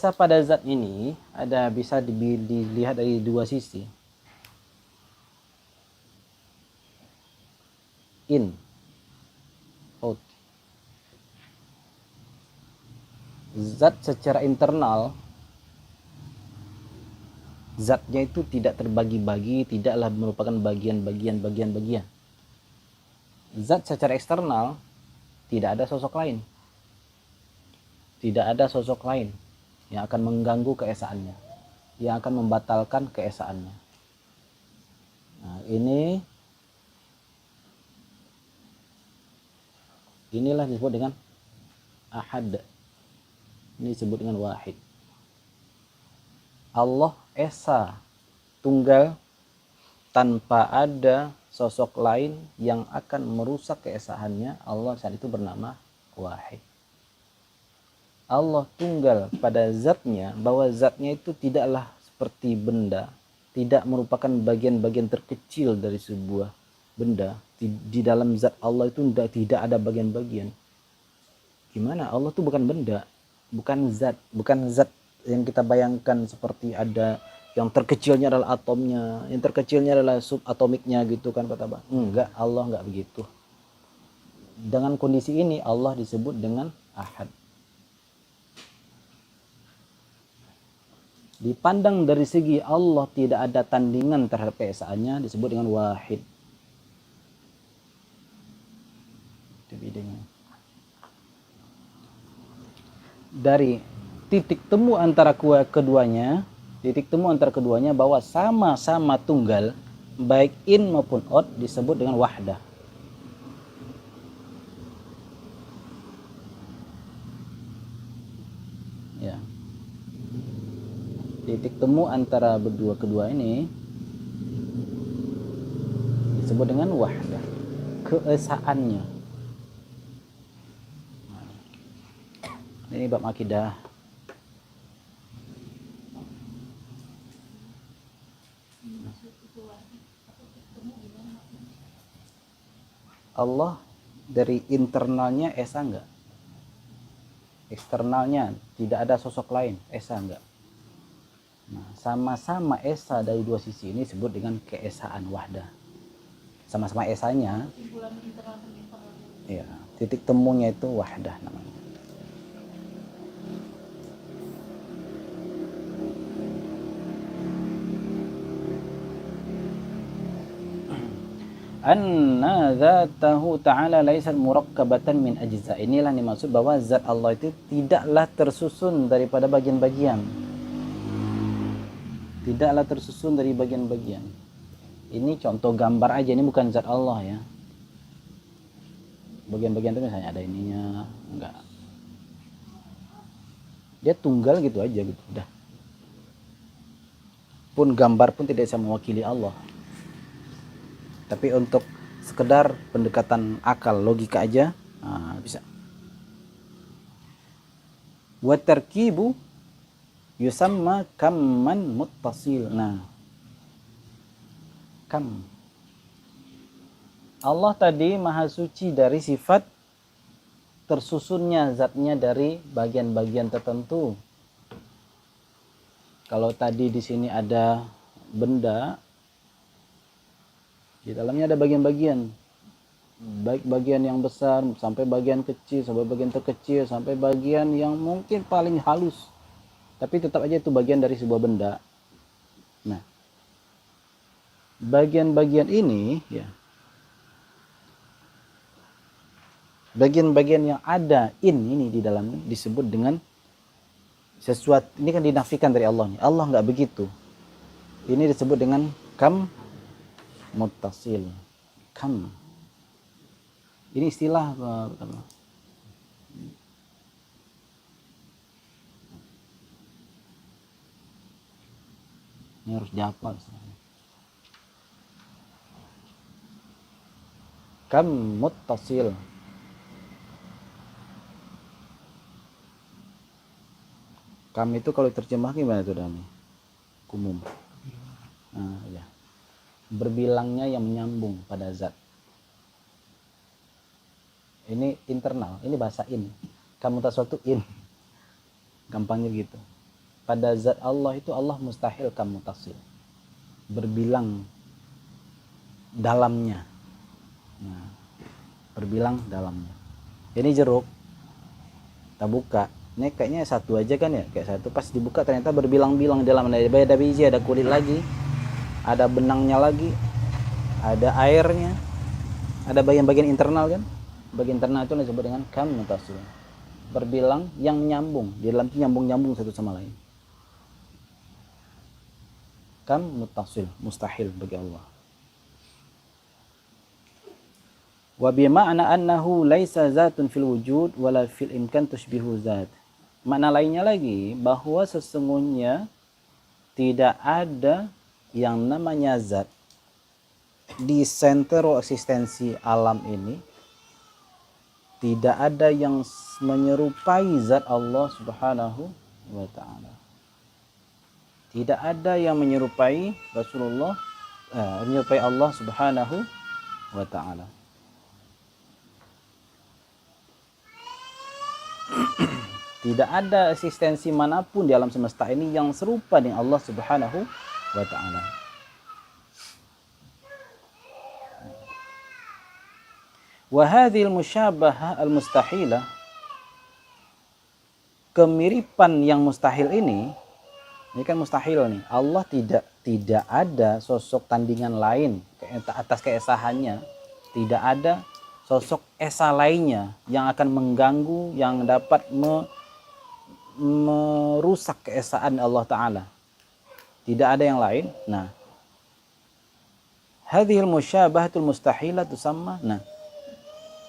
esa pada zat ini bisa dilihat dari dua sisi. In, out. Zat secara internal, zatnya itu tidak terbagi-bagi, tidaklah merupakan bagian. Zat secara eksternal, tidak ada sosok lain. Tidak ada sosok lain yang akan mengganggu keesaannya, yang akan membatalkan keesaannya. Nah, inilah disebut dengan ahad. Ini disebut dengan wahid. Allah esa, tunggal, tanpa ada sosok lain yang akan merusak keesaannya. Allah saat itu bernama wahid. Allah tunggal pada zatnya, bahwa zatnya itu tidaklah seperti benda, tidak merupakan bagian-bagian terkecil dari sebuah benda. Di dalam zat Allah itu tidak ada bagian-bagian. Gimana? Allah itu bukan benda, bukan zat yang kita bayangkan seperti ada yang terkecilnya adalah atomnya, yang terkecilnya adalah subatomiknya gitu kan kata Bang. Enggak, Allah enggak begitu. Dengan kondisi ini Allah disebut dengan ahad. Dipandang dari segi Allah tidak ada tandingan terhadap keesaannya, disebut dengan wahid. Itu bedanya. Dari titik temu antara keduanya bahwa sama-sama tunggal, baik in maupun out, disebut dengan wahdah. Ya. Titik temu antara kedua ini disebut dengan wahdah, keesaannya. Ini bab akidah. Allah dari internalnya esa enggak, eksternalnya tidak ada sosok lain, esa enggak. Nah, sama-sama esa dari dua sisi ini disebut dengan keesaan wahdah. Sama-sama esanya, ya, titik temunya itu wahdah namanya. Anna dzatahu ta'ala laisat murakkabatan min ajza. Inilah dimaksud bahwa zat Allah itu tidaklah tersusun daripada bagian-bagian. Tidaklah tersusun dari bagian-bagian. Ini contoh gambar aja, ini bukan zat Allah ya. Bagian-bagian itu misalnya ada ininya, enggak. Dia tunggal gitu aja gitu, udah. Pun gambar pun tidak bisa mewakili Allah. Tapi untuk sekedar pendekatan akal, logika aja, bisa. Wa tarkibu yusamma kamman muttasil. Nah, kam. Allah tadi maha suci dari sifat tersusunnya zatnya dari bagian-bagian tertentu. Kalau tadi di sini ada benda, di dalamnya ada bagian-bagian, baik bagian yang besar sampai bagian kecil, sampai bagian terkecil, sampai bagian yang mungkin paling halus, tapi tetap aja itu bagian dari sebuah benda. Nah, bagian-bagian ini ya, bagian-bagian yang ada ini di dalamnya disebut dengan sesuatu. Ini kan dinafikan dari Allah nih. Allah nggak begitu. Ini disebut dengan kam muttasil. Kam. Ini istilah ini harus dihafal. Kam muttasil. Kam itu kalau terjemah gimana tuh Dami? Kumum. Nah, ya. Berbilangnya yang menyambung pada zat. Ini internal, ini bahasa in. Kamu tak suatu in. Gampangnya gitu. pada zat Allah itu Allah mustahil kam mutasil, berbilang dalamnya. Nah, berbilang dalamnya. Ini jeruk, kita buka, ini kayaknya satu aja kan ya, kayak satu, pas dibuka ternyata berbilang-bilang dalam, ada biji, ada kulit lagi, ada benangnya lagi, ada airnya, ada bagian-bagian internal kan. Bagian internal itu disebut dengan kam mutasil, berbilang yang nyambung, di dalam itu nyambung-nyambung satu sama lain. Kam mutasil, mustahil bagi Allah. Wa bima'na annahu laisa zatun fil wujud wala fil imkan tushbihu zat. Makna lainnya lagi bahwa sesungguhnya tidak ada yang namanya zat di sentro eksistensi alam ini, tidak ada yang menyerupai zat Allah Subhanahu wa ta'ala. Tidak ada yang menyerupai Rasulullah, menyerupai Allah Subhanahu wa ta'ala. Tidak ada eksistensi manapun di alam semesta ini yang serupa dengan Allah Subhanahu wa ta'ala. Wa hadhil musyabahah al-mustahilah, kemiripan yang mustahil ini kan mustahil nih. Allah tidak ada sosok tandingan lain atas keesahannya. Tidak ada sosok esa lainnya yang akan mengganggu, yang dapat merusak keesaan Allah Ta'ala. Tidak ada yang lain. Nah, hadhil musyabahatul mustahilah tusamma. Nah,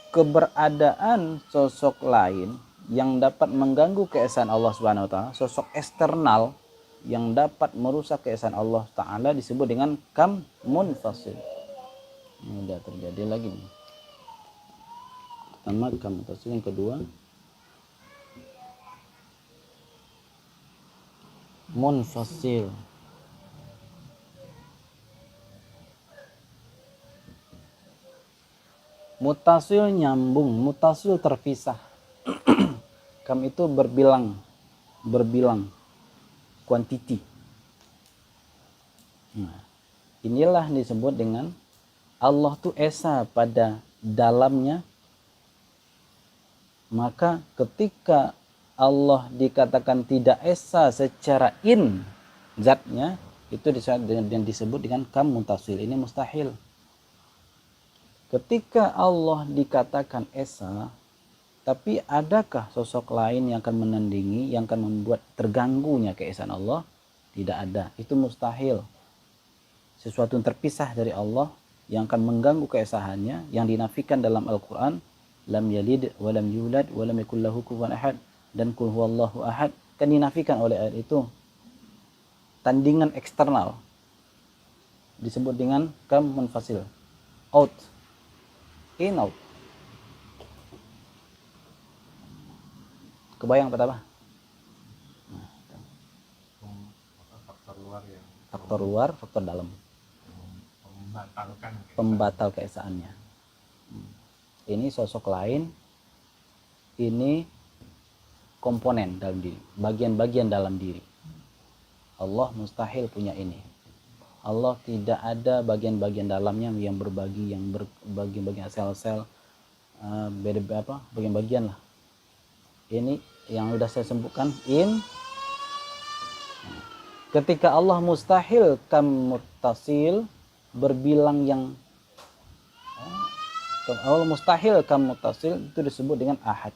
keberadaan sosok lain yang dapat mengganggu keesaan Allah Subhanahu wa ta'ala, sosok eksternal yang dapat merusak keesaan Allah Ta'ala, disebut dengan kam munfasil. Ini udah terjadi lagi nih. Pertama kam munfasil, yang kedua munfasil. Mutasil nyambung, mutasil terpisah. Kam itu berbilang, kuantiti. Nah, inilah disebut dengan Allah tuh esa pada dalamnya. Maka ketika Allah dikatakan tidak esa secara zatnya, itu disebut dengan kam mutasil. Ini mustahil. Ketika Allah dikatakan esa, tapi adakah sosok lain yang akan menandingi, yang akan membuat terganggunya keesaan Allah? Tidak ada. Itu mustahil. Sesuatu yang terpisah dari Allah yang akan mengganggu keesaannya, yang dinafikan dalam Al-Quran, lam yalid wa lam yulad wa lam yakul lahu kufuwan ahad, dan qul huwallahu ahad, kan dinafikan oleh ayat itu. Tandingan eksternal disebut dengan kam munfasil. Out, in, out. Kebayang pertama? Faktor luar, faktor dalam. Pembatal keesaannya. Ini sosok lain, ini komponen dalam diri, bagian-bagian dalam diri. Allah mustahil punya ini. Allah tidak ada bagian-bagian dalamnya yang berbagi, yang bagian-bagian sel-sel, bagian-bagian lah. Ini yang sudah saya sebutkan ketika Allah mustahil kam muttasil, berbilang yang Allah mustahil kam muttasil, itu disebut dengan ahad.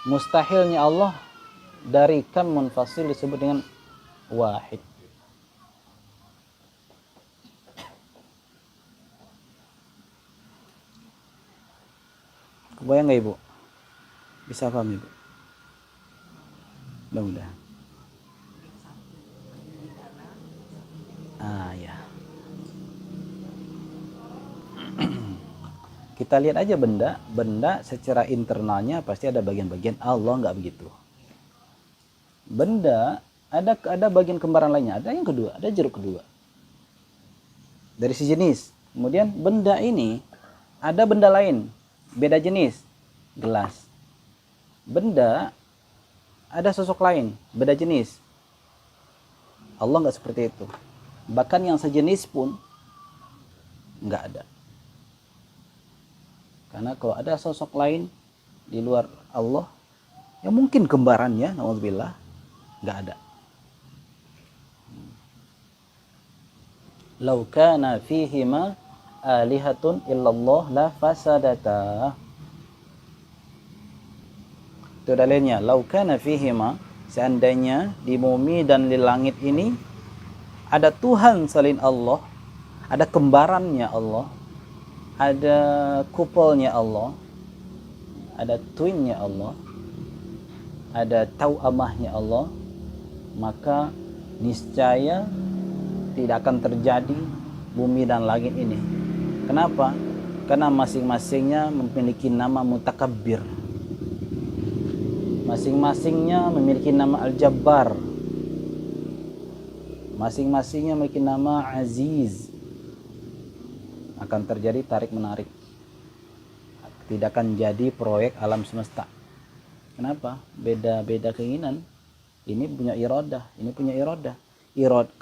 Mustahilnya Allah dari kam munfasil disebut dengan wahid. Kebayang nggak Ibu? Bisa paham Ibu? Mudah-mudahan. Ya. Kita lihat aja benda secara internalnya pasti ada bagian-bagian. Allah nggak begitu. Benda ada bagian kembaran lainnya, ada yang kedua, ada jeruk kedua. Dari sejenis. Kemudian benda ini ada benda lain, beda jenis, gelas. Benda ada sosok lain, beda jenis. Allah nggak seperti itu. Bahkan yang sejenis pun nggak ada. Karena kalau ada sosok lain di luar Allah, yang mungkin kembarannya, naudzubillah, nggak ada. Lau kana fihima alihatun illallah la fasadata. Itu dalilnya. Lau kana fihima, seandainya di bumi dan di langit ini ada Tuhan selain Allah, ada kembarannya Allah, ada kupolnya Allah, ada twinnya Allah, ada tauamahnya Allah, maka niscaya tidak akan terjadi bumi dan langit ini. Kenapa? Karena masing-masingnya memiliki nama mutakabbir, masing-masingnya memiliki nama Al-Jabbar, masing-masingnya memiliki nama Aziz. Akan terjadi tarik menarik, tidak akan jadi proyek alam semesta. Kenapa? Beda-beda keinginan. Ini punya iradah, ini punya iradah.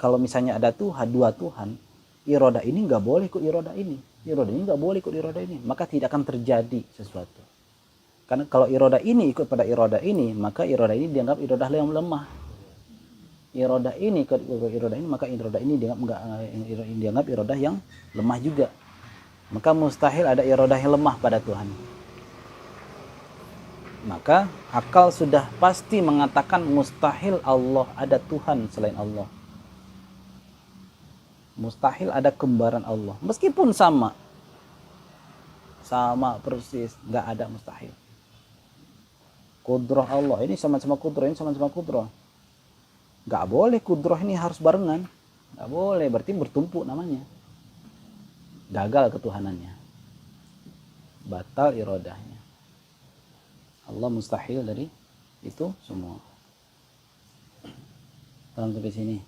Kalau misalnya ada Tuhan, dua Tuhan, iradah ini nggak boleh ikut iradah ini, iradah ini nggak boleh ikut iradah ini, maka tidak akan terjadi sesuatu. Karena kalau iradah ini ikut pada iradah ini, maka iradah ini dianggap iradah yang lemah. Iradah ini ikut iradah ini, maka iradah ini dianggap iradah yang lemah juga. Maka mustahil ada iradah yang lemah pada Tuhan. Maka akal sudah pasti mengatakan mustahil Allah ada Tuhan selain Allah. Mustahil ada kembaran Allah. Meskipun sama persis, nggak ada mustahil. Kudrah Allah, ini sama-sama kudrah, ini sama-sama kudrah. Nggak boleh kudrah ini harus barengan. Nggak boleh, berarti bertumpuk namanya. Gagal ketuhanannya. Batal iradahnya. Allah mustahil dari itu semua. Sampai sini.